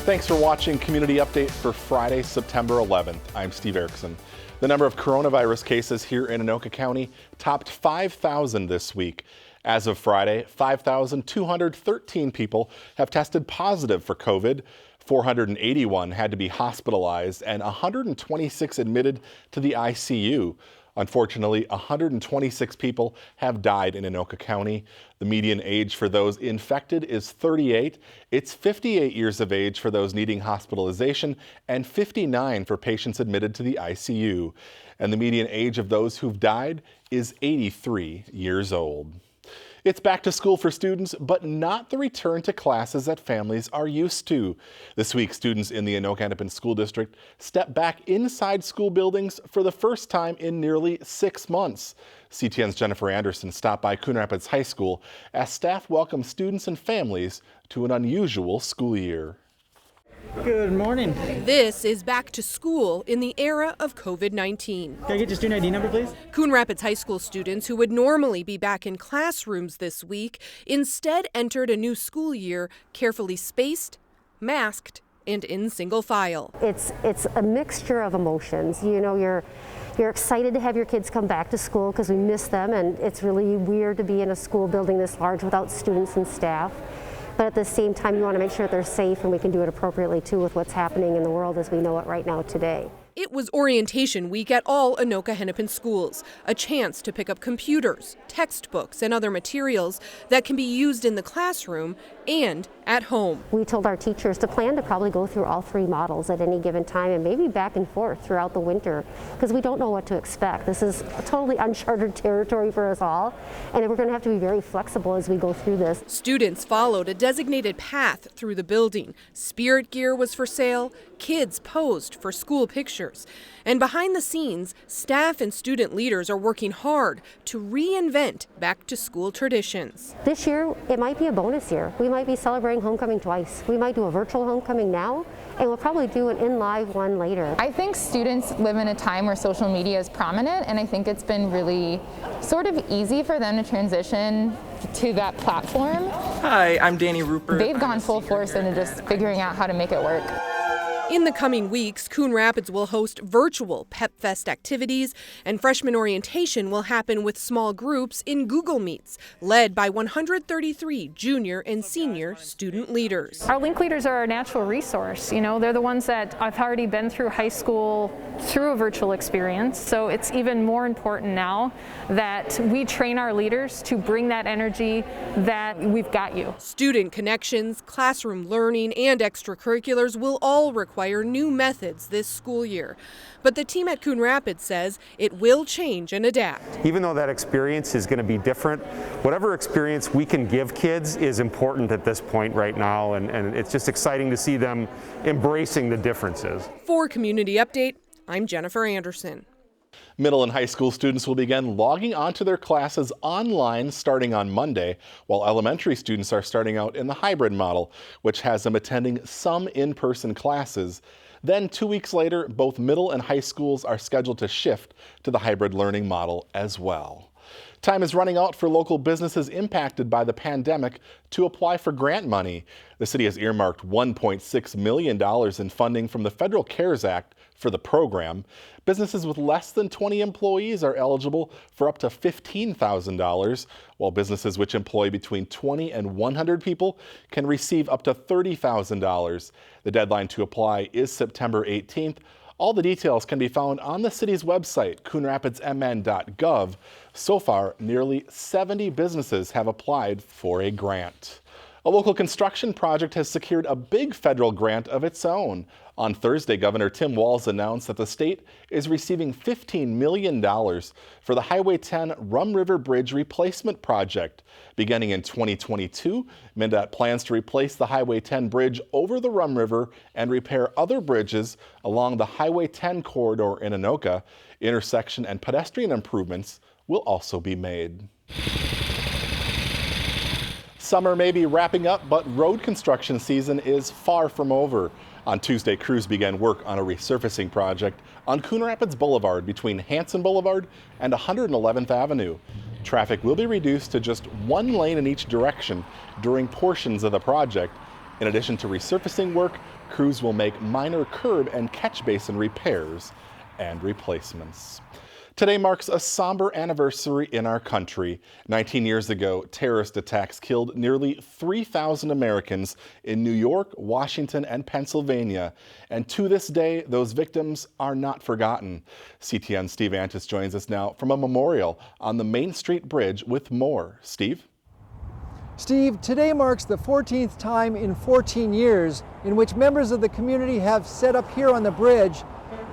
Thanks for watching Community Update for Friday, September 11th. I'm Steve Erickson. The number of coronavirus cases here in Anoka County topped 5,000 this week. As of Friday, 5,213 people have tested positive for COVID. 481 had to be hospitalized and 126 admitted to the ICU. Unfortunately, 126 people have died in Anoka County. The median age for those infected is 38. It's 58 years of age for those needing hospitalization and 59 for patients admitted to the ICU. And the median age of those who've died is 83 years old. It's back to school for students, but not the return to classes that families are used to. This week, students in the Anoka School District step back inside school buildings for the first time in nearly 6 months. CTN's Jennifer Anderson stopped by Coon Rapids High School as staff welcomed students and families to an unusual school year. Good morning. This is back to school in the era of COVID-19. Can I get your student ID number, please? Coon Rapids High School students who would normally be back in classrooms this week instead entered a new school year carefully spaced, masked, and in single file. It's a mixture of emotions. You know, you're excited to have your kids come back to school because we miss them, and it's really weird to be in a school building this large without students and staff. But at the same time, you want to make sure that they're safe and we can do it appropriately too with what's happening in the world as we know it right now today. It was orientation week at all Anoka schools, a chance to pick up computers, textbooks, and other materials that can be used in the classroom and at home. We told our teachers to plan to probably go through all 3 models at any given time and maybe back and forth throughout the winter because we don't know what to expect. This is totally uncharted territory for us all, and we're going to have to be very flexible as we go through this. Students followed a designated path through the building. Spirit gear was for sale. Kids posed for school pictures. And behind the scenes, staff and student leaders are working hard to reinvent back-to-school traditions. This year, it might be a bonus year. We might be celebrating homecoming twice. We might do a virtual homecoming now, and we'll probably do an in-live one later. I think students live in a time where social media is prominent, and I think it's been really sort of easy for them to transition to that platform. Hi, I'm Danny Rupert. They've gone full force into just figuring out how to make it work. In the coming weeks, Coon Rapids will host virtual Pep Fest activities, and freshman orientation will happen with small groups in Google Meets, led by 133 junior and senior student leaders. Our link leaders are our natural resource. You know, they're the ones that have already been through high school through a virtual experience, so it's even more important now that we train our leaders to bring that energy that we've got you. Student connections, classroom learning, and extracurriculars will all require new methods this school year. But the team at Coon Rapids says it will change and adapt. Even though that experience is going to be different, whatever experience we can give kids is important at this point right now, and it's just exciting to see them embracing the differences. For Community Update, I'm Jennifer Anderson. Middle and high school students will begin logging onto their classes online starting on Monday, while elementary students are starting out in the hybrid model, which has them attending some in-person classes. Then 2 weeks later, both middle and high schools are scheduled to shift to the hybrid learning model as well. Time is running out for local businesses impacted by the pandemic to apply for grant money. The city has earmarked $1.6 million in funding from the Federal CARES Act for the program. Businesses with less than 20 employees are eligible for up to $15,000, while businesses which employ between 20 and 100 people can receive up to $30,000. The deadline to apply is September 18th. All the details can be found on the city's website, coonrapidsmn.gov. So far, nearly 70 businesses have applied for a grant. A local construction project has secured a big federal grant of its own. On Thursday, Governor Tim Walz announced that the state is receiving $15 million for the Highway 10 Rum River Bridge Replacement Project. Beginning in 2022, MnDOT plans to replace the Highway 10 bridge over the Rum River and repair other bridges along the Highway 10 corridor in Anoka. Intersection and pedestrian improvements will also be made. Summer may be wrapping up, but road construction season is far from over. On Tuesday, crews began work on a resurfacing project on Coon Rapids Boulevard between Hanson Boulevard and 111th Avenue. Traffic will be reduced to just one lane in each direction during portions of the project. In addition to resurfacing work, crews will make minor curb and catch basin repairs and replacements. Today marks a somber anniversary in our country. 19 years ago, terrorist attacks killed nearly 3,000 Americans in New York, Washington, and Pennsylvania. And to this day, those victims are not forgotten. CTN's Steve Antis joins us now from a memorial on the Main Street Bridge with more. Steve? Steve, today marks the 14th time in 14 years in which members of the community have set up here on the bridge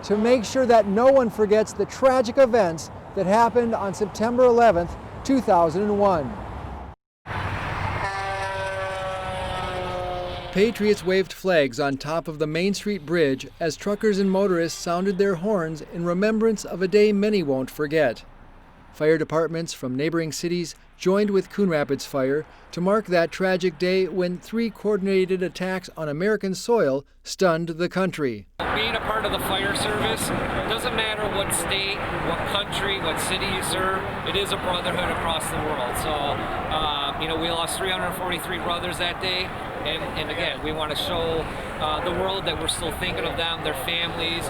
to make sure that no one forgets the tragic events that happened on September 11th, 2001. Patriots waved flags on top of the Main Street Bridge as truckers and motorists sounded their horns in remembrance of a day many won't forget. Fire departments from neighboring cities joined with Coon Rapids Fire to mark that tragic day when 3 coordinated attacks on American soil stunned the country. Being a part of the fire service, it doesn't matter what state, what country, what city you serve, it is a brotherhood across the world. So, we lost 343 brothers that day, and again, we want to show the world that we're still thinking of them, their families.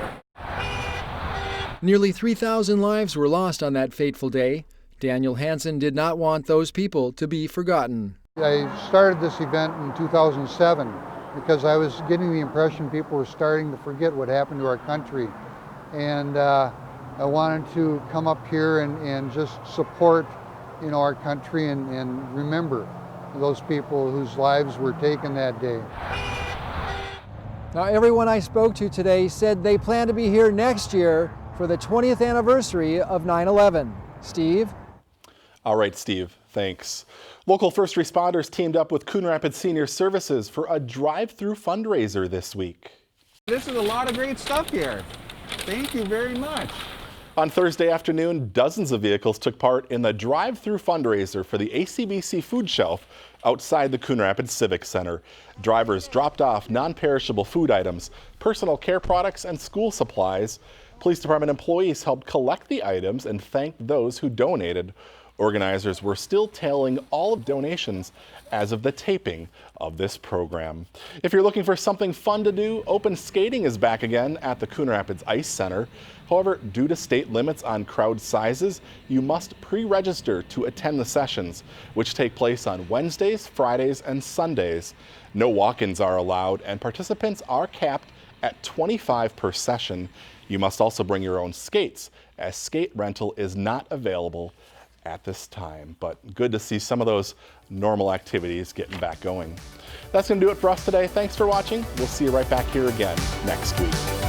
Nearly 3,000 lives were lost on that fateful day. Daniel Hansen did not want those people to be forgotten. I started this event in 2007 because I was getting the impression people were starting to forget what happened to our country. And I wanted to come up here and just support our country and remember those people whose lives were taken that day. Now, everyone I spoke to today said they plan to be here next year for the 20th anniversary of 9/11. Steve? All right, Steve, thanks. Local first responders teamed up with Coon Rapids Senior Services for a drive-through fundraiser this week. This is a lot of great stuff here. Thank you very much. On Thursday afternoon, dozens of vehicles took part in the drive-through fundraiser for the ACBC food shelf outside the Coon Rapids Civic Center. Drivers dropped off non-perishable food items, personal care products, and school supplies. Police department employees helped collect the items and thanked those who donated. Organizers were still tallying all of donations as of the taping of this program. If you're looking for something fun to do, open skating is back again at the Coon Rapids Ice Center. However, due to state limits on crowd sizes, you must pre-register to attend the sessions, which take place on Wednesdays, Fridays, and Sundays. No walk-ins are allowed, and participants are capped at 25 per session. You must also bring your own skates, as skate rental is not available at this time. But good to see some of those normal activities getting back going. That's going to do it for us today. Thanks for watching. We'll see you right back here again next week.